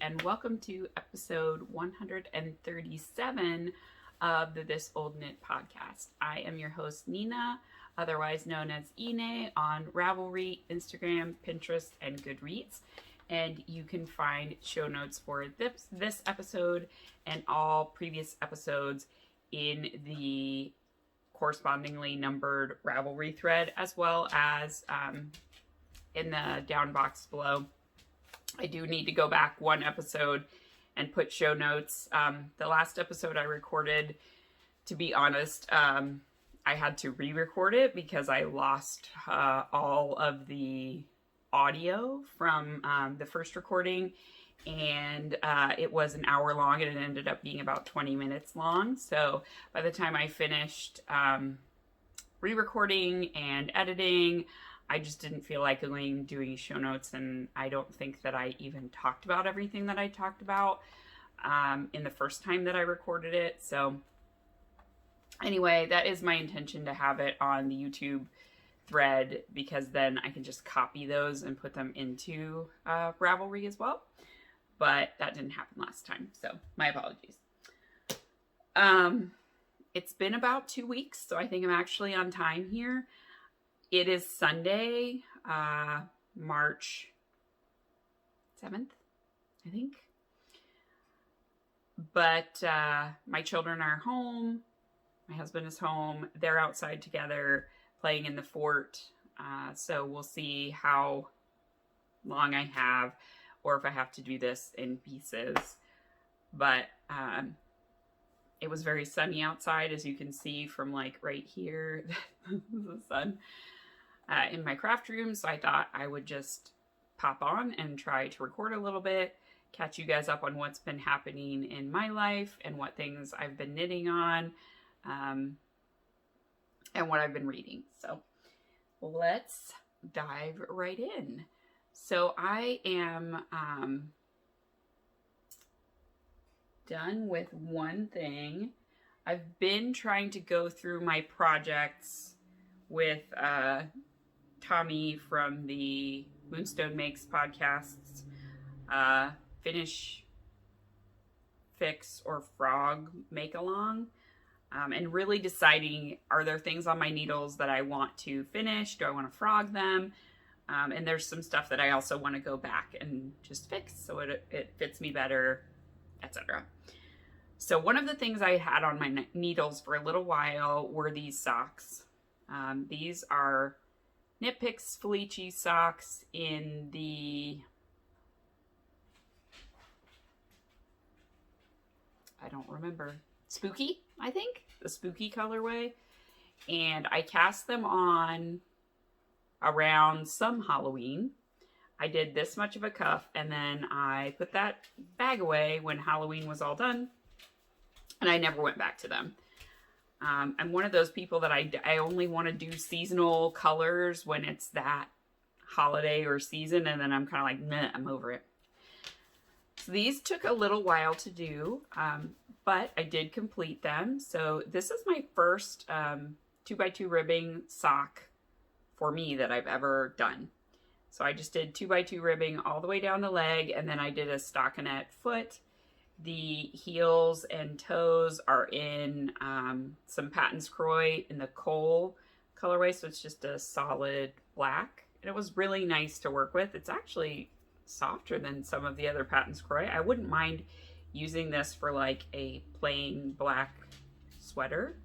and welcome to episode 137 of the This Old Knit podcast. I am your host, Nina, otherwise known as Ine, on Ravelry, Instagram, Pinterest, and Goodreads. And you can find show notes for this episode and all previous episodes in the correspondingly numbered Ravelry thread, as well as in the down box below. I do need to go back one episode and put show notes. The last episode I recorded, to be honest, I had to re-record it because I lost all of the audio from the first recording, and it was an hour long and it ended up being about 20 minutes long. So by the time I finished re-recording and editing, I just didn't feel like doing show notes, and I don't think that I even talked about everything that I talked about in the first time that I recorded it. So anyway, that is my intention, to have it on the YouTube thread, because then I can just copy those and put them into Ravelry as well. But that didn't happen last time, so my apologies. It's been about 2 weeks, so I think I'm actually on time here. It is Sunday, March 7th, I think. But my children are home. My husband is home. They're outside together playing in the fort. So we'll see how long I have, or if I have to do this in pieces. But it was very sunny outside, as you can see from like right here, the sun. In my craft room, so I thought I would just pop on and try to record a little bit, catch you guys up on what's been happening in my life and what things I've been knitting on, and what I've been reading. So let's dive right in. So I am done with one thing. I've been trying to go through my projects with Tommy from the Moonstone Makes podcasts, Finish, Fix, or Frog Make Along, and really deciding, are there things on my needles that I want to finish? Do I want to frog them? And there's some stuff that I also want to go back and just fix so it fits me better, etc. So one of the things I had on my needles for a little while were these socks. These are Knitpicks Felici socks in the, I don't remember, Spooky, I think? The Spooky colorway. And I cast them on around some Halloween. I did this much of a cuff, and then I put that bag away when Halloween was all done, and I never went back to them. I'm one of those people that I only want to do seasonal colors when it's that holiday or season, and then I'm kind of like, meh, I'm over it. So these took a little while to do, but I did complete them. So this is my first 2x2 ribbing sock for me that I've ever done. So I just did 2x2 ribbing all the way down the leg, and then I did a stockinette foot. The heels and toes are in some Patton's Croix in the coal colorway, so it's just a solid black. And it was really nice to work with. It's actually softer than some of the other Patton's Croix. I wouldn't mind using this for like a plain black sweater.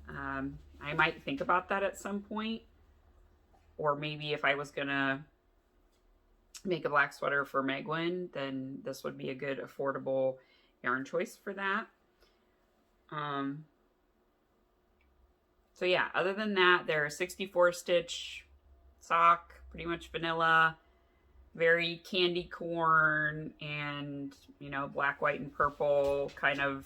I might think about that at some point. Or maybe if I was gonna make a black sweater for Megwin, then this would be a good affordable yarn choice for that. So yeah, other than that, they're a 64 stitch sock, pretty much vanilla, very candy corn and, you know, black, white, and purple kind of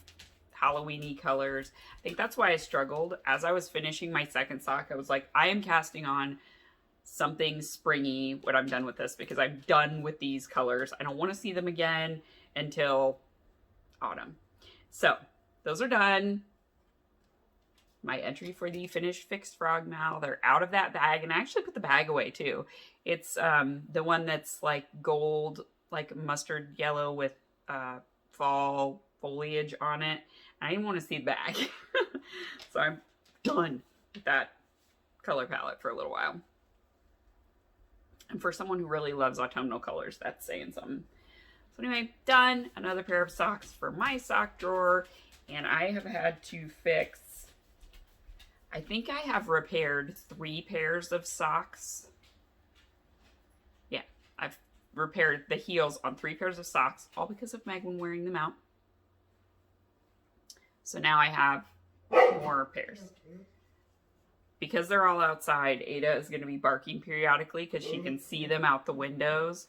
Halloween-y colors. I think that's why I struggled. As I was finishing my second sock, I was like, I am casting on something springy when I'm done with this, because I'm done with these colors. I don't want to see them again until autumn. So those are done. My entry for the Finish Fix Frog Mal, they're out of that bag, and I actually put the bag away too. It's the one that's like gold like mustard yellow with fall foliage on it. I didn't want to see the back. So I'm done with that color palette for a little while. And for someone who really loves autumnal colors, that's saying something. So anyway, done. Another pair of socks for my sock drawer. And I have had to fix, I think I have repaired 3 pairs of socks. Yeah, I've repaired the heels on 3 pairs of socks, all because of Megan wearing them out. So now I have more pairs. Because they're all outside, Ada is going to be barking periodically because she can see them out the windows.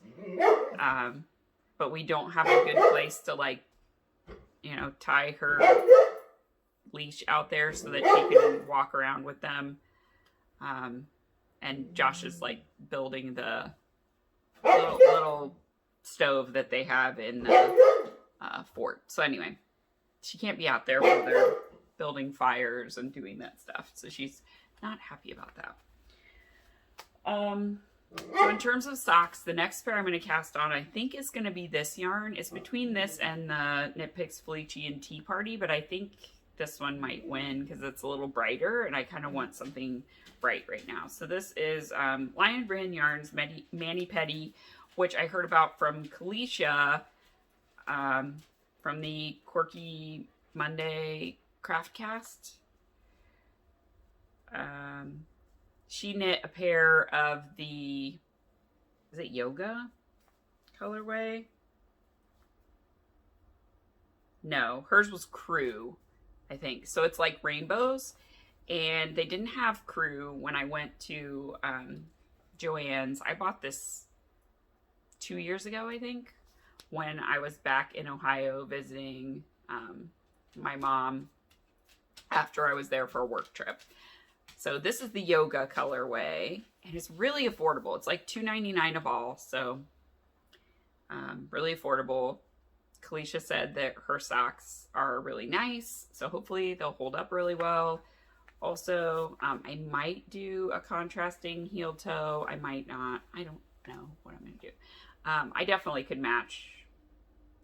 But we don't have a good place to, like, you know, tie her leash out there so that she can walk around with them. And Josh is, like, building the little stove that they have in the fort. So anyway, she can't be out there while they're building fires and doing that stuff. So she's not happy about that. So in terms of socks, the next pair I'm going to cast on, I think is going to be this yarn. It's between this and the Knitpicks Felici and Tea Party, but I think this one might win because it's a little brighter and I kind of want something bright right now. So this is Lion Brand Yarns Mani Pedi, which I heard about from Kalisha from the Quirky Monday Craft Cast. She knit a pair of the, is it Yoga colorway? No, hers was Crew, I think. So it's like rainbows, and they didn't have Crew when I went to Joann's. I bought this 2 years ago, I think, when I was back in Ohio visiting my mom after I was there for a work trip. So this is the Yoga colorway, and it's really affordable. It's like $2.99 a ball, so really affordable. Kalisha said that her socks are really nice, so hopefully they'll hold up really well. Also, I might do a contrasting heel toe. I might not. I don't know what I'm going to do. I definitely could match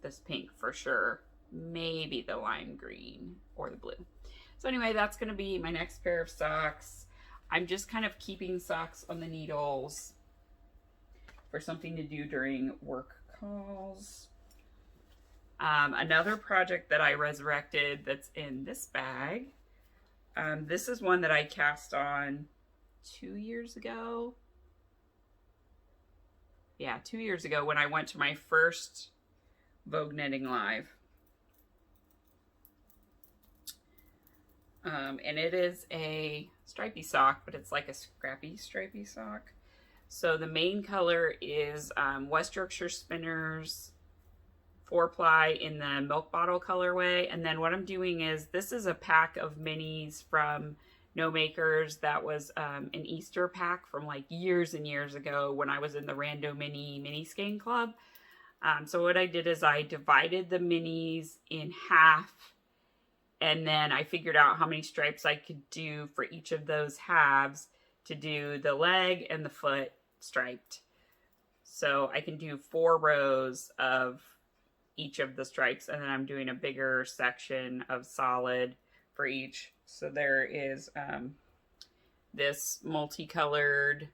this pink for sure. Maybe the lime green or the blue. So anyway, that's going to be my next pair of socks. I'm just kind of keeping socks on the needles for something to do during work calls. Another project that I resurrected that's in this bag. This is one that I cast on 2 years ago. Yeah, 2 years ago when I went to my first Vogue Knitting Live. And it is a stripy sock, but it's like a scrappy stripy sock. So the main color is West Yorkshire Spinners 4-ply in the milk bottle colorway. And then what I'm doing is, this is a pack of minis from GnomeAcres that was an Easter pack from like years and years ago when I was in the Rando Mini Skein Club. So what I did is I divided the minis in half, and then I figured out how many stripes I could do for each of those halves to do the leg and the foot striped. So I can do 4 rows of each of the stripes, and then I'm doing a bigger section of solid for each. So there is this multicolored,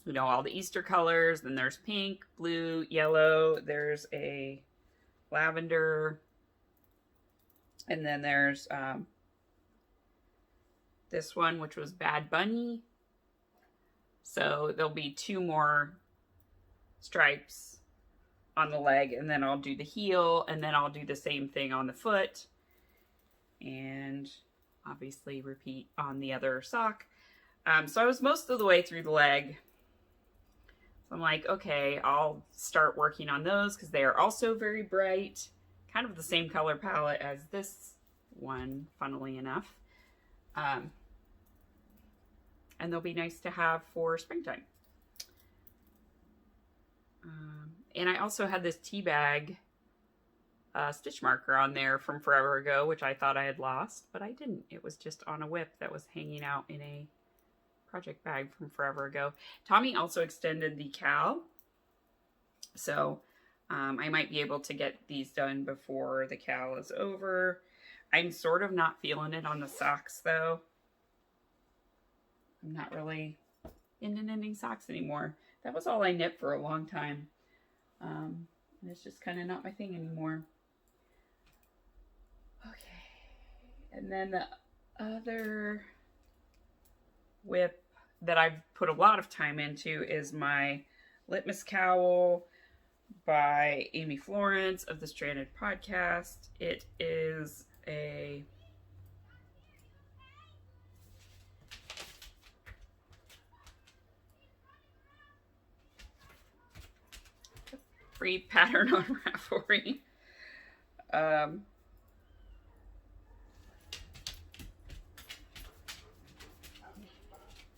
you know, all the Easter colors. Then there's pink, blue, yellow. There's a lavender. And then there's this one, which was Bad Bunny. So there'll be 2 more stripes on the leg, and then I'll do the heel, and then I'll do the same thing on the foot, and obviously repeat on the other sock. So I was most of the way through the leg. So I'm like, okay, I'll start working on those because they are also very bright, kind of the same color palette as this one, funnily enough. And they'll be nice to have for springtime. And I also had this tea bag stitch marker on there from forever ago, which I thought I had lost, but I didn't. It was just on a whip that was hanging out in a project bag from forever ago. Tommy also extended the cowl. So I might be able to get these done before the cowl is over. I'm sort of not feeling it on the socks though. I'm not really into knitting socks anymore. That was all I knit for a long time. It's just kind of not my thing anymore. Okay. And then the other whip that I've put a lot of time into is my Litmus cowl by Amy Florence of the Stranded podcast. It is a free pattern on Ravelry.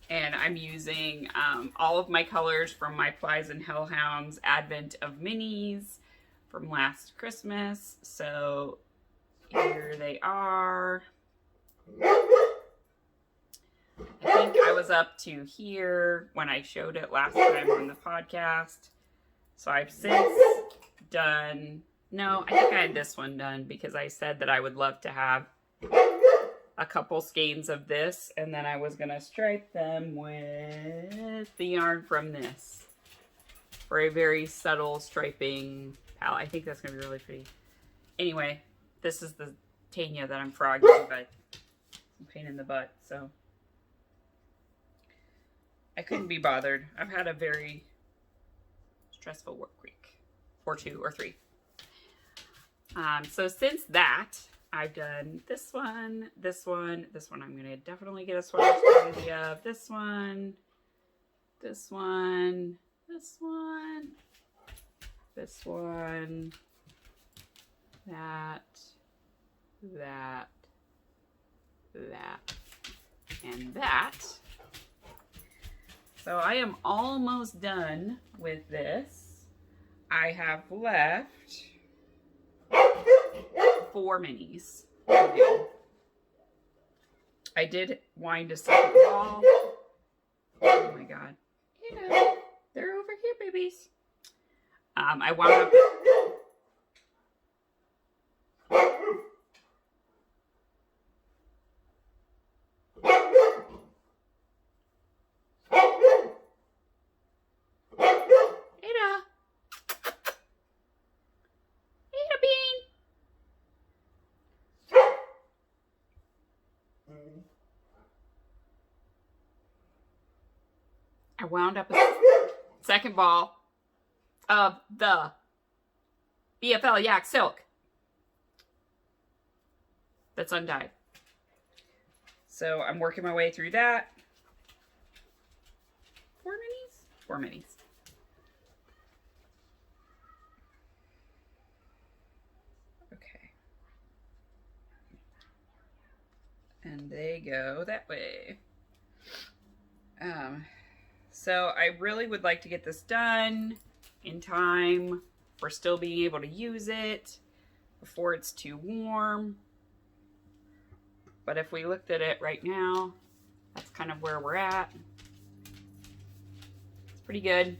And I'm using all of my colors from my Plies and Hellhounds Advent of Minis from last Christmas. So here they are. I think I was up to here when I showed it last time on the podcast. So I've since done, no, I think I had this one done because I said that I would love to have a couple skeins of this, and then I was going to stripe them with the yarn from this for a very subtle striping palette. I think that's going to be really pretty. Anyway, this is the Tanya that I'm frogging, but I'm a pain in the butt, so I couldn't be bothered. I've had a very stressful work week, or 2 or 3. So since that, I've done this one, this one, this one. I'm going to definitely get a sweater quantity of this one, this one, this one, this one, that, that, that, and that. So I am almost done with this. I have left 4 minis to do. I did wind a second ball. Oh my god. You know, they're over here, babies. I wound up... I wound up a second ball of the BFL Yak Silk that's undyed. So I'm working my way through that. 4 minis? 4 minis. Okay. And they go that way. So I really would like to get this done in time for still being able to use it before it's too warm. But if we looked at it right now, that's kind of where we're at. It's pretty good.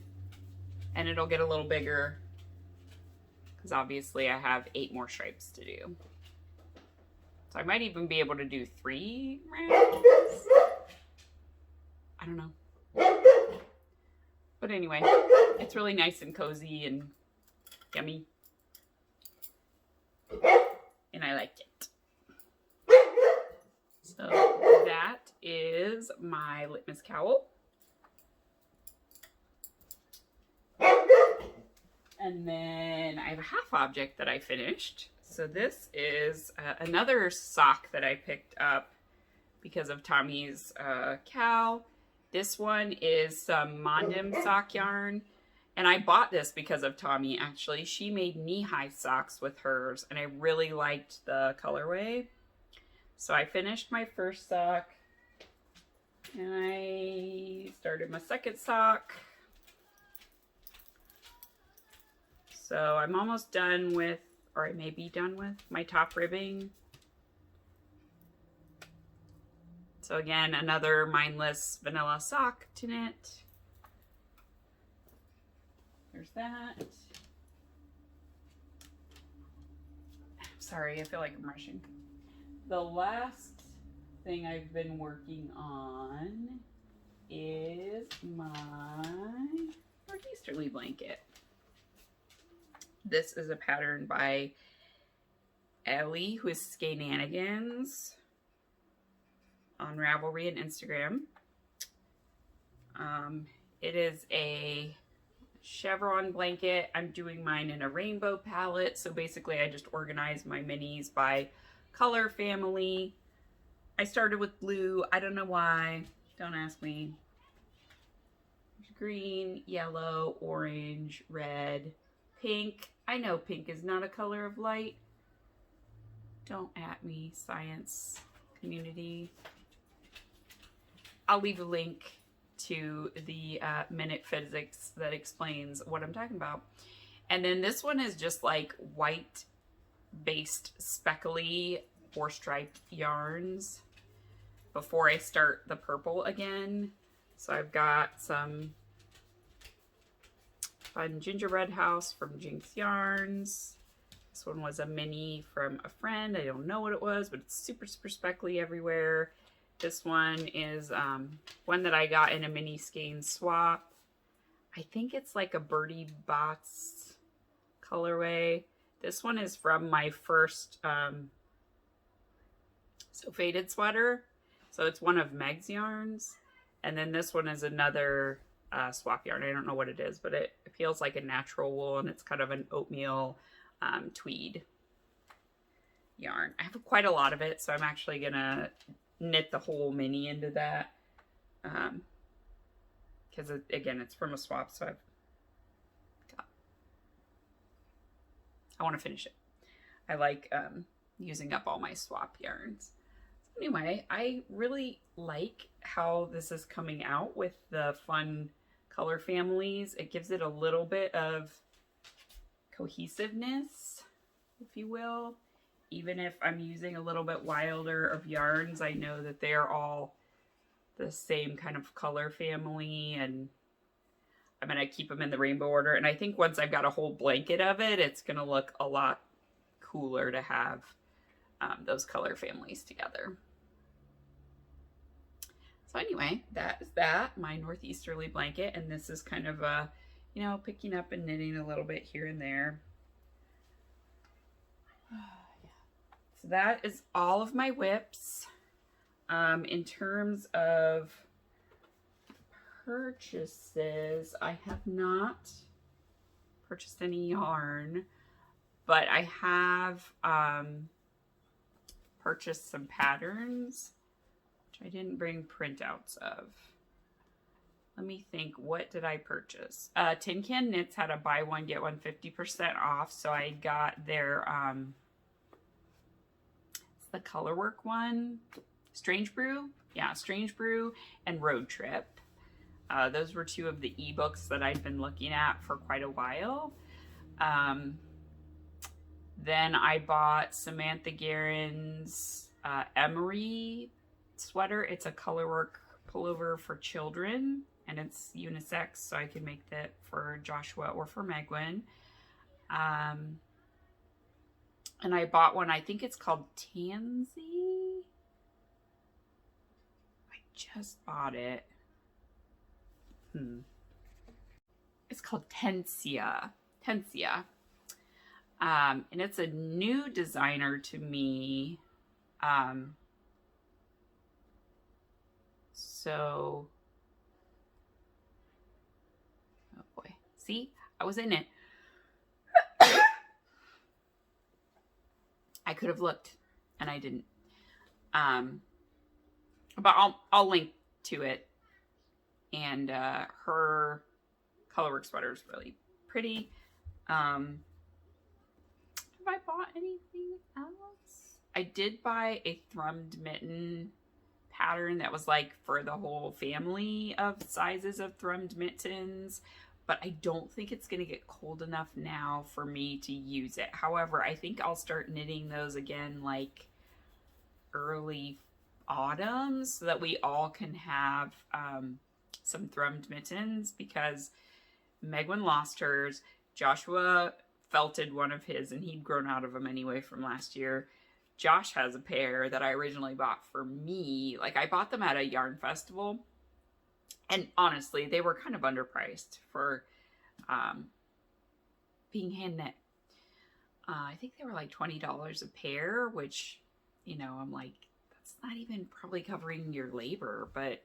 And it'll get a little bigger because obviously I have 8 more stripes to do. So I might even be able to do 3 rounds. I don't know. But anyway, it's really nice and cozy and yummy. And I liked it. So that is my Litmus cowl. And then I have a half object that I finished. So this is another sock that I picked up because of Tommy's cowl. This one is some Mondim sock yarn. And I bought this because of Tommy, actually. She made knee-high socks with hers, and I really liked the colorway. So I finished my first sock, and I started my second sock. So I'm almost done with, or I may be done with, my top ribbing. So So again, another mindless vanilla sock to knit. There's that. Sorry, I feel like I'm rushing. The last thing I've been working on is my Northeasterly blanket. This is a pattern by Ellie, who is Skananigans on Ravelry and Instagram. It is a chevron blanket. I'm doing mine in a rainbow palette. So basically I just organize my minis by color family. I started with blue. I don't know why. Don't ask me. There's green, yellow, orange, red, pink. I know pink is not a color of light. Don't at me, science community. I'll leave a link to the minute physics that explains what I'm talking about. And then this one is just like white based speckly 4-striped yarns before I start the purple again. So I've got some fun gingerbread house from Jinx Yarns. This one was a mini from a friend. I don't know what it was, but it's super, super speckly everywhere. This one is one that I got in a mini skein swap. I think it's like a birdie box colorway. This one is from my first So Faded sweater. So it's one of Meg's yarns. And then this one is another swap yarn. I don't know what it is, but it feels like a natural wool, and it's kind of an oatmeal tweed yarn. I have quite a lot of it, so I'm actually gonna knit the whole mini into that, because again, it's from a swap, so I want to finish it. I like using up all my swap yarns. So anyway, I really like how this is coming out with the fun color families. It gives it a little bit of cohesiveness, if you will. Even if I'm using a little bit wilder of yarns, I know that they're all the same kind of color family, and I'm going to keep them in the rainbow order. And I think once I've got a whole blanket of it, it's going to look a lot cooler to have those color families together. So anyway, that is that, my Northeasterly blanket. And this is kind of a, you know, picking up and knitting a little bit here and there. So that is all of my whips. In terms of purchases, I have not purchased any yarn, but I have purchased some patterns, which I didn't bring printouts of. Let me think, what did I purchase? Tin Can Knits had a buy one, get one 50% off, so I got their, it's the Colorwork one, Strange Brew? Yeah, Strange Brew and Road Trip. Those were two of the ebooks that I'd been looking at for quite a while. Then I bought Samantha Guerin's Emery sweater. It's a Colorwork pullover for children, and it's unisex, so I can make that for Joshua or for Megwin. And I bought one, I think it's called Tansy. I just bought it. It's called Tensia. And it's a new designer to me. So, oh boy, see, I was in it. I could have looked and I didn't. But I'll link to it. And her Colorwork sweater is really pretty. Have I bought anything else? I did buy a thrummed mitten pattern that was like for the whole family of sizes of thrummed mittens, but I don't think it's going to get cold enough now for me to use it. However, I think I'll start knitting those again like early autumn so that we all can have some thrummed mittens, because Megwin lost hers. Joshua felted one of his, and he'd grown out of them anyway from last year. Josh has a pair that I originally bought for me. Like, I bought them at a yarn festival, and honestly, they were kind of underpriced for being hand knit. I think they were like $20 a pair, which, you know, I'm like, that's not even probably covering your labor, but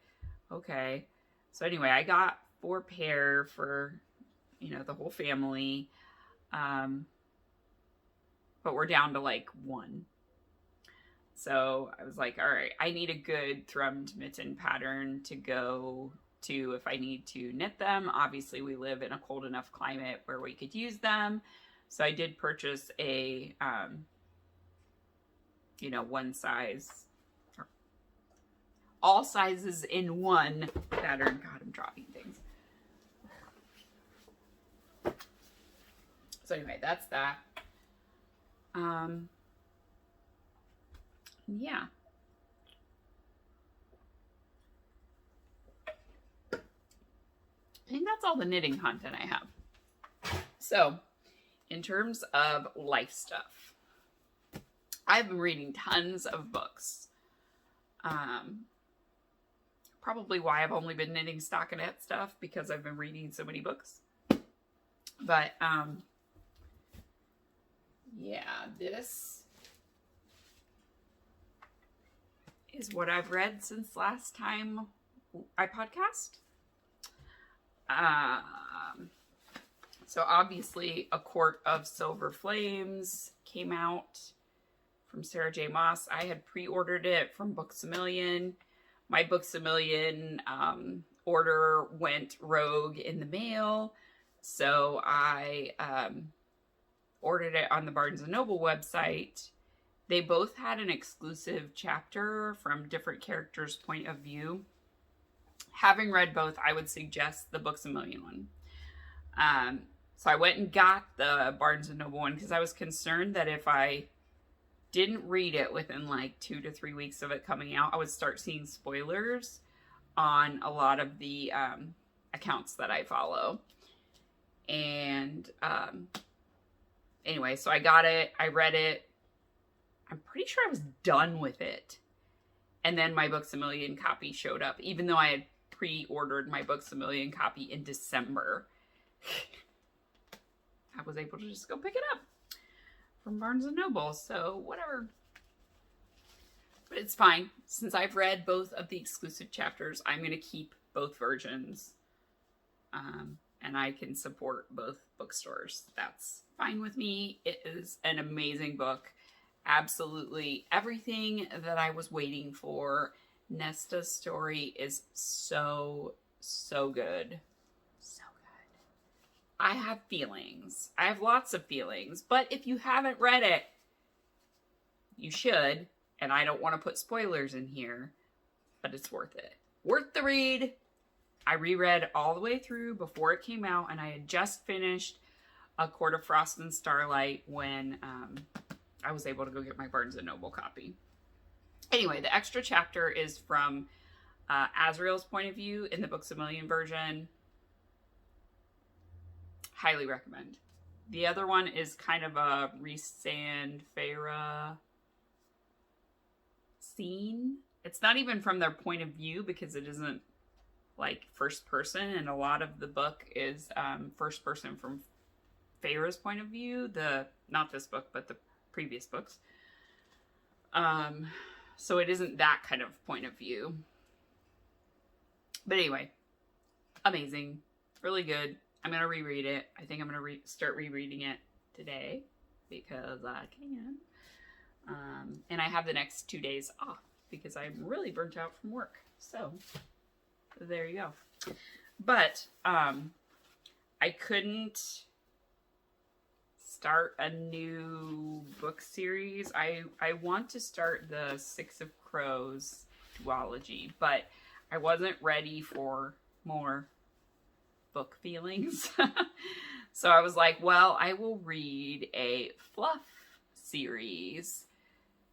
okay. So anyway, I got 4 pair for, you know, the whole family. But we're down to like 1. So I was like, all right, I need a good thrummed mitten pattern to go to if I need to knit them. Obviously, we live in a cold enough climate where we could use them. So I did purchase a, you know, one size, or all sizes in one pattern. God, I'm dropping things. So anyway, that's that. Yeah. I think that's all the knitting content I have. So, in terms of life stuff, I've been reading tons of books. Probably why I've only been knitting stockinette stuff, because I've been reading so many books. But, yeah, this is what I've read since last time I podcast. So obviously A Court of Silver Flames came out from Sarah J. Maas. I had pre-ordered it from Books A Million. My Books A Million order went rogue in the mail. So I ordered it on the Barnes & Noble website. They both had an exclusive chapter from different characters' point of view. Having read both, I would suggest the Books A Million one. So I went and got the Barnes & Noble one because I was concerned that if I didn't read it within like 2 to 3 weeks of it coming out, I would start seeing spoilers on a lot of the accounts that I follow. And anyway, so I got it. I read it. I'm pretty sure I was done with it. And then my Books A Million copy showed up, even though I had pre-ordered my Books A Million copy in December. I was able to just go pick it up from Barnes & Noble, so whatever. But it's fine. Since I've read both of the exclusive chapters, I'm going to keep both versions. And I can support both bookstores. That's fine with me. It is an amazing book. Absolutely everything that I was waiting for. Nesta's story is so good. So good. I have feelings. I have lots of feelings. But if you haven't read it, you should. And I don't want to put spoilers in here. But it's worth it. Worth the read. I reread all the way through before it came out. And I had just finished A Court of Frost and Starlight when I was able to go get my Barnes & Noble copy. Anyway, the extra chapter is from Azrael's point of view in the Books A Million version. Highly recommend. The other one is kind of a Rhysand Feyre scene. It's not even from their point of view because it isn't like first person, and a lot of the book is first person from Feyre's point of view. Not this book, but the previous books. So it isn't that kind of point of view. But anyway, amazing. Really good. I'm going to reread it. I think I'm going to start rereading it today because I can. And I have the next 2 days off because I'm really burnt out from work. So there you go. But I couldn't start a new book series. I want to start the Six of Crows duology, but I wasn't ready for more book feelings. So I was like, well, I will read a fluff series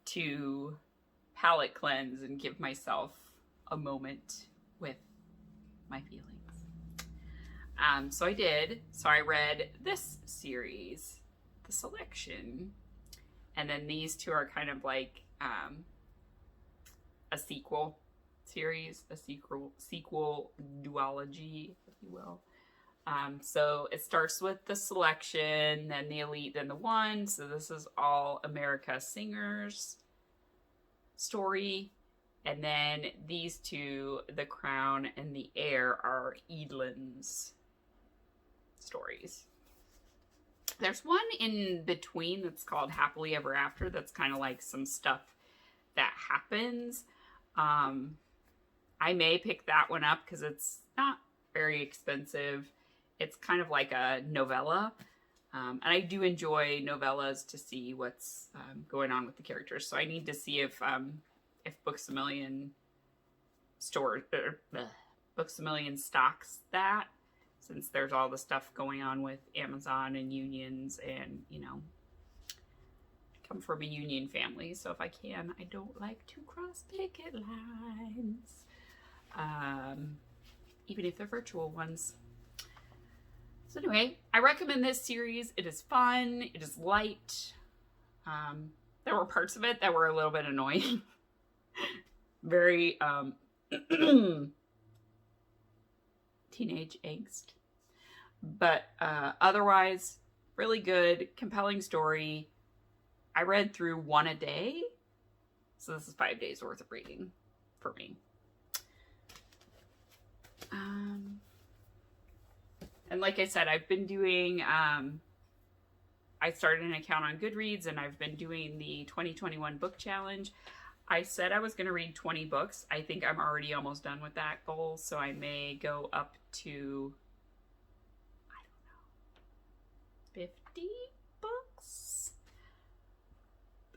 to palate cleanse and give myself a moment with my feelings. So I did. So I read this series, The Selection, and then these two are kind of like a sequel series, a sequel duology, if you will. So it starts with The Selection, then The Elite, then The One. So this is all America Singers story. And then these two, The Crown and The Heir, are Eadlin's stories. There's one in between that's called Happily Ever After. That's kind of like some stuff that happens. I may pick that one up because it's not very expensive. It's kind of like a novella. And I do enjoy novellas to see what's going on with the characters. So I need to see if Books A Million Books A Million stocks that, since there's all the stuff going on with Amazon and unions, and you know, I come from a union family, so if I can, I don't like to cross picket lines, even if they're virtual ones. So anyway, I recommend this series. It is fun. It is light. There were parts of it that were a little bit annoying. Very teenage angst. But otherwise, really good, compelling story. I read through one a day. So this is 5 days worth of reading for me. And like I said, I've been doing, I started an account on Goodreads, and I've been doing the 2021 book challenge. I said I was going to read 20 books. I think I'm already almost done with that goal, so I may go up to, I don't know, 50 books?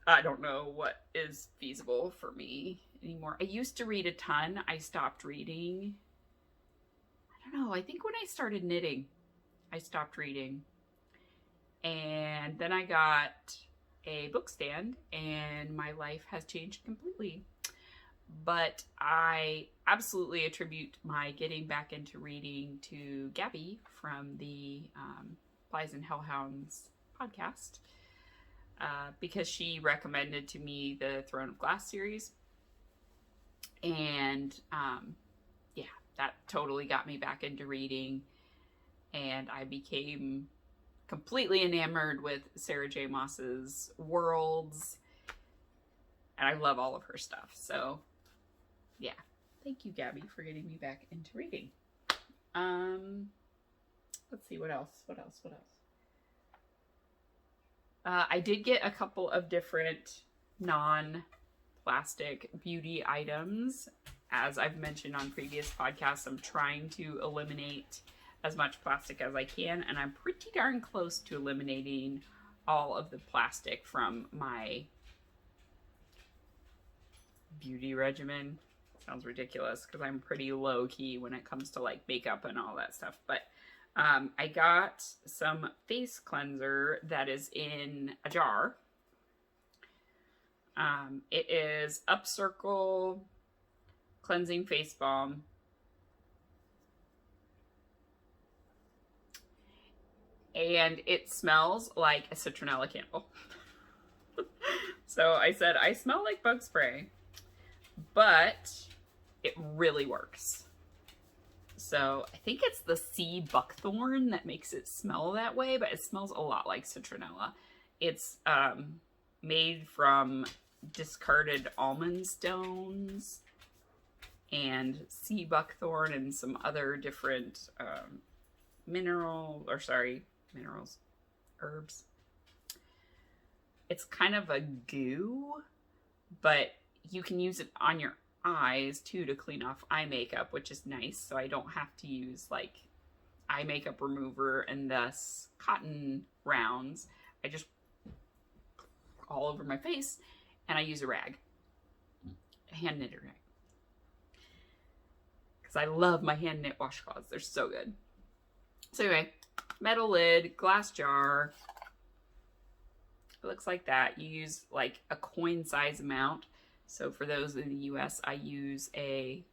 I don't know what is feasible for me anymore. I used to read a ton. I stopped reading. I don't know. I think when I started knitting, I stopped reading. And then I got a book stand, and my life has changed completely. But I absolutely attribute my getting back into reading to Gabby from the Plies and Hellhounds podcast, because she recommended to me the Throne of Glass series. And yeah, that totally got me back into reading, and I became completely enamored with Sarah J. Maas's worlds, and I love all of her stuff. So yeah, thank you, Gabby, for getting me back into reading. Let's see, what else? I did get a couple of different non-plastic beauty items. As I've mentioned on previous podcasts, I'm trying to eliminate as much plastic as I can, and I'm pretty darn close to eliminating all of the plastic from my beauty regimen. Sounds ridiculous because I'm pretty low-key when it comes to like makeup and all that stuff, but I got some face cleanser that is in a jar. It is Upcircle Cleansing Face Balm. And it smells like a citronella candle. So I said, I smell like bug spray, but it really works. So I think it's the sea buckthorn that makes it smell that way, but it smells a lot like citronella. It's made from discarded almond stones and sea buckthorn and some other different herbs. It's kind of a goo, but you can use it on your eyes too to clean off eye makeup, which is nice. So I don't have to use like eye makeup remover and thus cotton rounds. I just all over my face, and I use a rag, a hand knitted rag, because I love my hand knit washcloths. They're so good. So anyway, metal lid, glass jar. It looks like that. You use like a coin size amount So for those in the US, I use a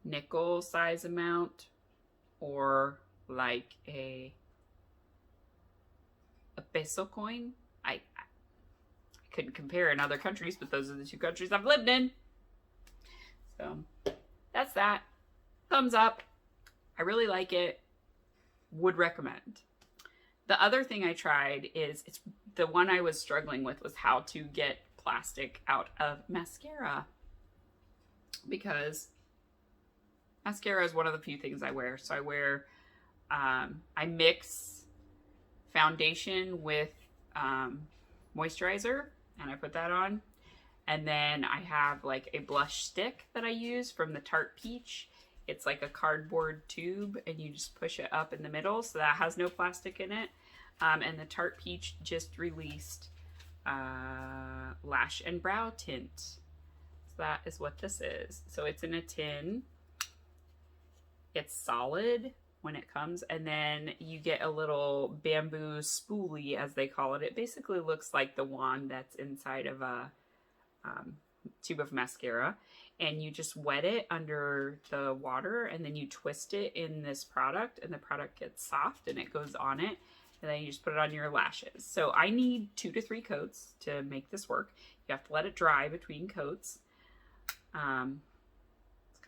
nickel size amount, or like a peso coin. I couldn't compare in other countries, but those are the two countries I've lived in. So that's that. Thumbs up. I really like it. Would recommend. The other thing I tried is, it's the one I was struggling with, was how to get plastic out of mascara, because mascara is one of the few things I wear. So I wear, I mix foundation with moisturizer, and I put that on. And then I have like a blush stick that I use from the Tarte Peach. It's like a cardboard tube, and you just push it up in the middle, so that has no plastic in it. And the Tarte Peach just released lash and brow tint. So that is what this is. So it's in a tin. It's solid when it comes, and then you get a little bamboo spoolie, as they call it. It basically looks like the wand that's inside of a tube of mascara, and you just wet it under the water, and then you twist it in this product, and the product gets soft and it goes on it, and then you just put it on your lashes. So I need 2 to 3 coats to make this work. You have to let it dry between coats. It's kind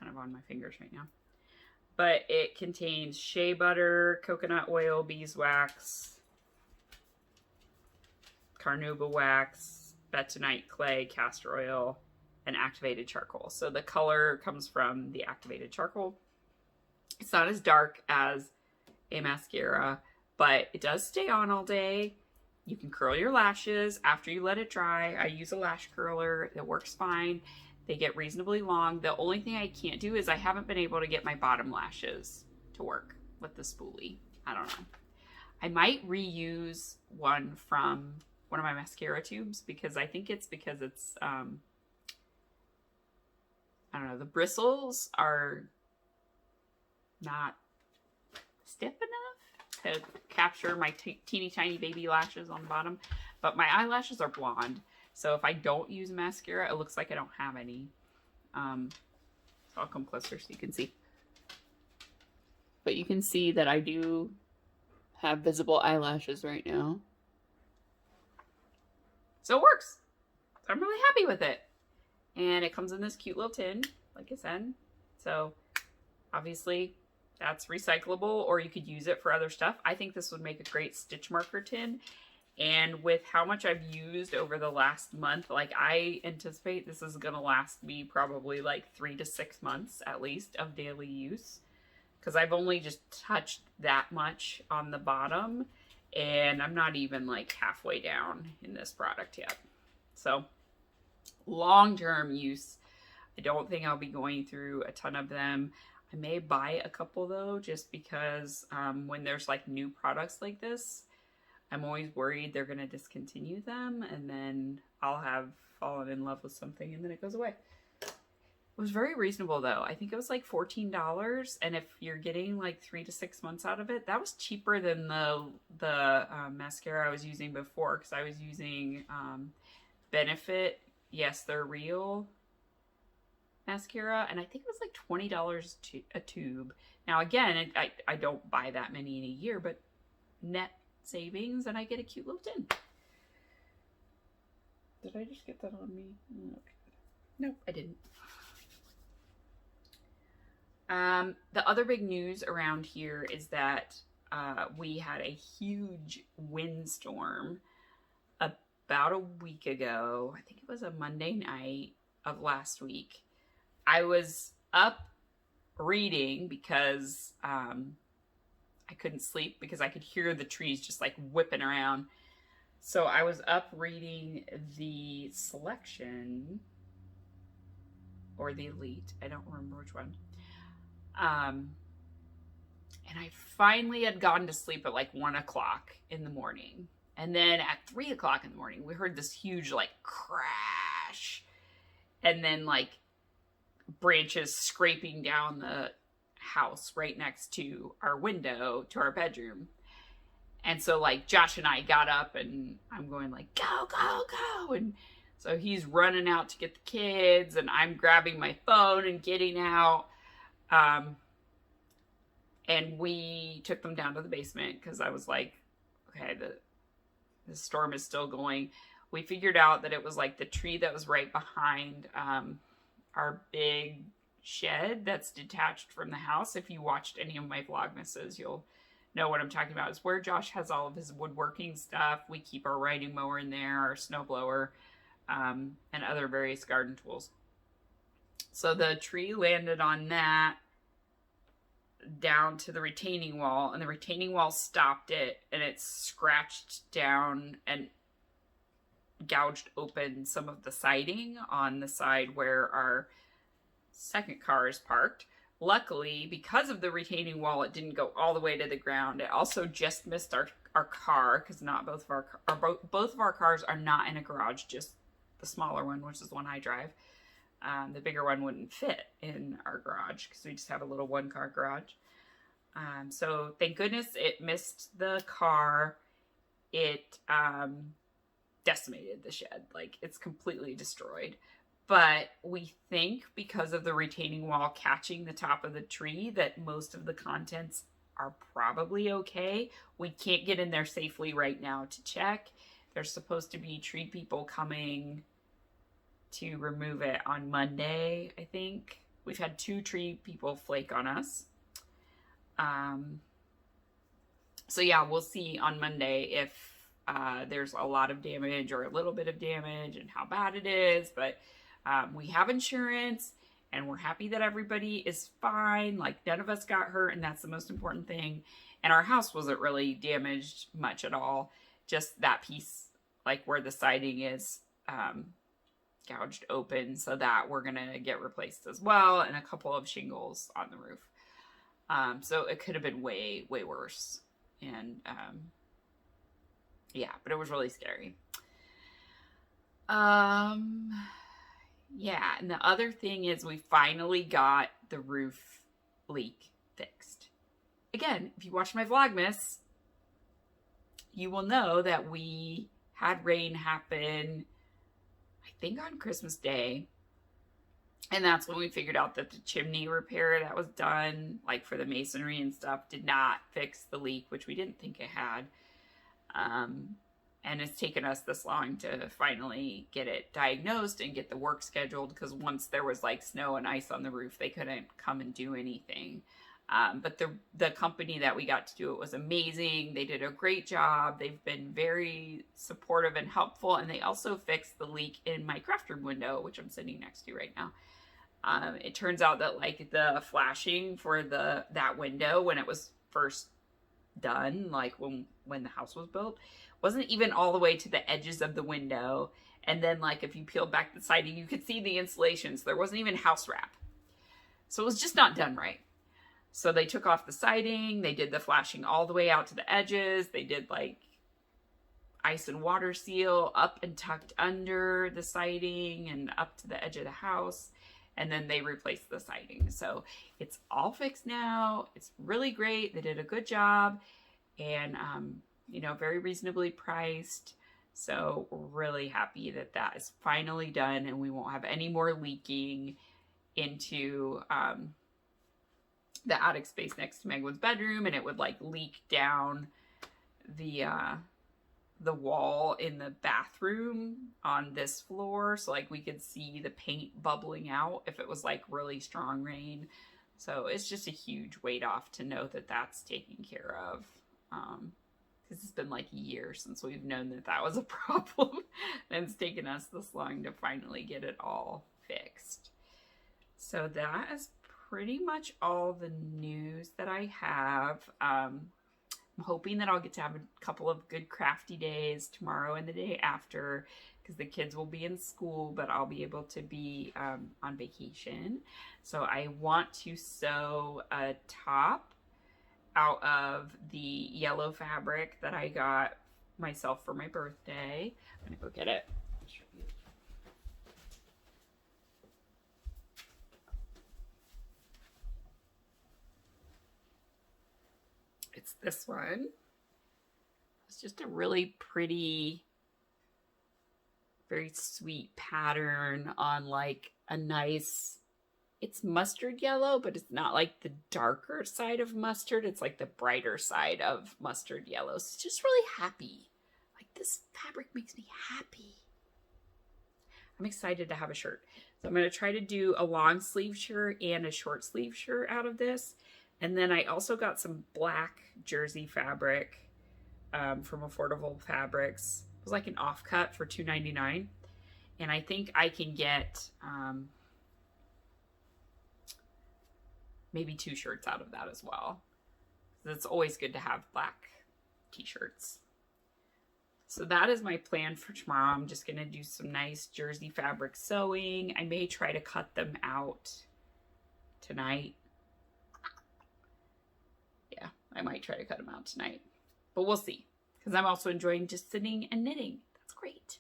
of on my fingers right now. But it contains shea butter, coconut oil, beeswax, carnauba wax, bentonite clay, castor oil, and activated charcoal. So the color comes from the activated charcoal. It's not as dark as a mascara, but it does stay on all day. You can curl your lashes after you let it dry. I use a lash curler. It works fine. They get reasonably long. The only thing I can't do is I haven't been able to get my bottom lashes to work with the spoolie. I don't know. I might reuse one from one of my mascara tubes, because I think it's because it's, I don't know, the bristles are not stiff enough to capture my teeny tiny baby lashes on the bottom, but my eyelashes are blonde. So if I don't use mascara, it looks like I don't have any. So I'll come closer so you can see. But you can see that I do have visible eyelashes right now. So it works. So I'm really happy with it. And it comes in this cute little tin, like I said. So obviously that's recyclable, or you could use it for other stuff. I think this would make a great stitch marker tin. And with how much I've used over the last month, like, I anticipate this is going to last me probably like 3 to 6 months at least of daily use. Because I've only just touched that much on the bottom, and I'm not even like halfway down in this product yet. So long-term use, I don't think I'll be going through a ton of them. I may buy a couple though, just because when there's like new products like this, I'm always worried they're going to discontinue them, and then I'll have fallen in love with something and then it goes away. It was very reasonable though. I think it was like $14, and if you're getting like 3 to 6 months out of it, that was cheaper than the mascara I was using before, because I was using Benefit. Yes, they're real mascara, and I think it was like $20 a tube. Now again, I don't buy that many in a year, but net savings, and I get a cute little tin. Did I just get that on me? Okay. Nope, I didn't. The other big news around here is that we had a huge windstorm about a week ago. I think it was a Monday night of last week. I was up reading because I couldn't sleep because I could hear the trees just like whipping around. So I was up reading the selection, or the elite, I don't remember which one. And I finally had gone to sleep at like 1 o'clock in the morning. And then at 3 o'clock in the morning, we heard this huge like crash. And then like branches scraping down the house right next to our window to our bedroom. And so like Josh and I got up, and I'm going like, go, go, go. And So he's running out to get the kids, and I'm grabbing my phone and getting out. And we took them down to the basement because I was like, okay, the storm is still going. We figured out that it was like the tree that was right behind our big shed that's detached from the house. If you watched any of my Vlogmases, you'll know what I'm talking about. It's where Josh has all of his woodworking stuff. We keep our riding mower in there, our snowblower, and other various garden tools. So the tree landed on that down to the retaining wall, and the retaining wall stopped it, and it scratched down and gouged open some of the siding on the side where our second car is parked. Luckily, because of the retaining wall, it didn't go all the way to the ground. It also just missed our car, because not both of our cars are not in a garage, just the smaller one, which is the one I drive. The bigger one wouldn't fit in our garage because we just have a little one-car garage. So thank goodness it missed the car. It decimated the shed. Like, it's completely destroyed. But we think because of the retaining wall catching the top of the tree that most of the contents are probably okay. We can't get in there safely right now to check. There's supposed to be tree people coming to remove it on Monday, I think. We've had 2 tree people flake on us. So yeah, we'll see on Monday if there's a lot of damage or a little bit of damage and how bad it is. But we have insurance, and we're happy that everybody is fine. Like, none of us got hurt, and that's the most important thing. And our house wasn't really damaged much at all. Just that piece, like where the siding is, gouged open, so that we're gonna get replaced as well, and a couple of shingles on the roof. So it could have been way worse. And yeah, but it was really scary. Yeah, and the other thing is we finally got the roof leak fixed. Again, if you watch my Vlogmas, you will know that we had rain happen, I think on Christmas Day. And that's when we figured out that the chimney repair that was done, like for the masonry and stuff, did not fix the leak, which we didn't think it had. And it's taken us this long to finally get it diagnosed and get the work scheduled, because once there was like snow and ice on the roof, they couldn't come and do anything. But the company that we got to do it was amazing. They did a great job. They've been very supportive and helpful. And they also fixed the leak in my craft room window, which I'm sitting next to right now. It turns out that like the flashing for that window when it was first done, like when the house was built, wasn't even all the way to the edges of the window. And then like if you peeled back the siding, you could see the insulation. So there wasn't even house wrap. So it was just not done right. So they took off the siding. They did the flashing all the way out to the edges. They did like ice and water seal up and tucked under the siding and up to the edge of the house. And then they replaced the siding. So it's all fixed now. It's really great. They did a good job, and, you know, very reasonably priced. So we're really happy that that is finally done, and we won't have any more leaking into the attic space next to Megwin's bedroom. And it would like leak down the wall in the bathroom on this floor, so like we could see the paint bubbling out if it was like really strong rain. So it's just a huge weight off to know that that's taken care of, because it's been like a year since we've known that that was a problem, and it's taken us this long to finally get it all fixed. So that is pretty much all the news that I have. I'm hoping that I'll get to have a couple of good crafty days tomorrow and the day after, because the kids will be in school, but I'll be able to be on vacation. So I want to sew a top out of the yellow fabric that I got myself for my birthday. I'm gonna go get it. It's this one. It's just a really pretty very sweet pattern on like a nice, it's mustard yellow, but it's not like the darker side of mustard. It's like the brighter side of mustard yellow. So it's just really happy. Like this fabric makes me happy. I'm excited to have a shirt. So I'm going to try to do a long sleeve shirt and a short sleeve shirt out of this. And then I also got some black jersey fabric from Affordable Fabrics. It was like an offcut for $2.99. And I think I can get maybe 2 shirts out of that as well. It's always good to have black t-shirts. So that is my plan for tomorrow. I'm just going to do some nice jersey fabric sewing. I may try to cut them out tonight. Yeah, I might try to cut them out tonight. But we'll see. Because I'm also enjoying just sitting and knitting. That's great.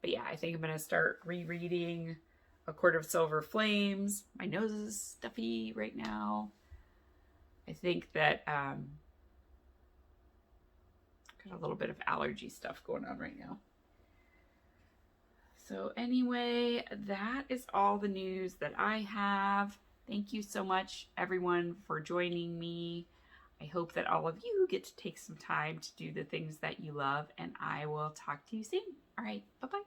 But yeah, I think I'm going to start rereading A Court of Silver Flames. My nose is stuffy right now. I think that... got a little bit of allergy stuff going on right now. So anyway, that is all the news that I have. Thank you so much, everyone, for joining me. I hope that all of you get to take some time to do the things that you love, and I will talk to you soon. All right, bye-bye.